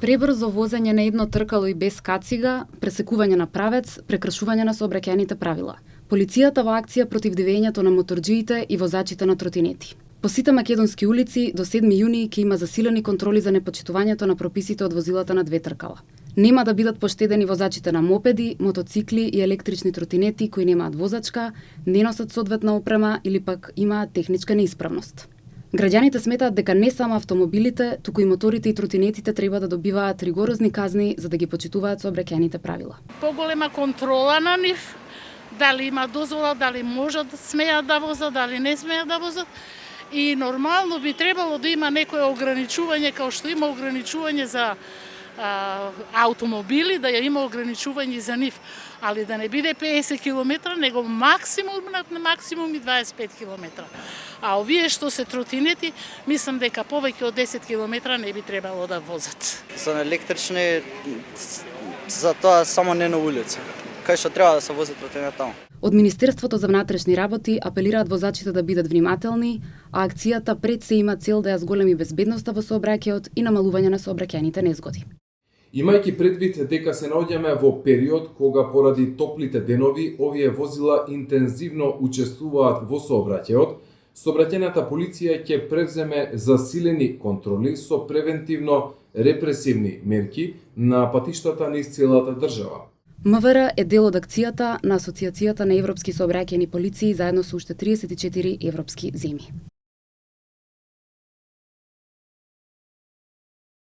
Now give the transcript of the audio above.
Пребрзо возење на едно тркало и без кацига, пресекување на правец, прекршување на сообраќајните правила. Полицијата во акција против divењето на моторџиите и возачите на тротинети. По сите македонски улици до 7 јуни ќе има засилени контроли за непочитувањето на прописите од возилата на две тркала. Нема да бидат поштедени возачите на мопеди, мотоцикли и електрични тротинети кои немаат возачка, не носат соодветна опрема или пак имаат техничка неисправност. Граѓаните сметаат дека не само автомобилите, туку и моторите и тротинетите треба да добиваат ригорозни казни за да ги почитуваат сообраќајните правила. Поголема контрола на нив, дали има дозвола, дали можат, смеат да возат, дали не смеат да возат. И нормално би требало да има некое ограничување, као што има ограничување за автомобили, да ја има ограничување за нив, али да не биде 50 км, него максимум и 25 км. А овие што се тротинети, мислам дека повеќе од 10 км не би требало да возат. За електрични, за тоа само не на улица. Кај што треба да се вози тротинет таму. Од Министерството за внатрешни работи апелираат возачите да бидат внимателни, а акцијата пред се има цел да ја зголеми безбедноста во сообраќајот и намалување на сообраќајните незгоди. Имајќи предвид дека се наоѓаме во период кога поради топлите денови овие возила интензивно учествуваат во сообраќајот, сообраќајната полиција ќе превземе засилени контроли со превентивно репресивни мерки на патиштата низ целата држава. МВР е дел од акцијата на Асоцијацијата на европски сообраќајни полиции заедно со уште 34 европски земји.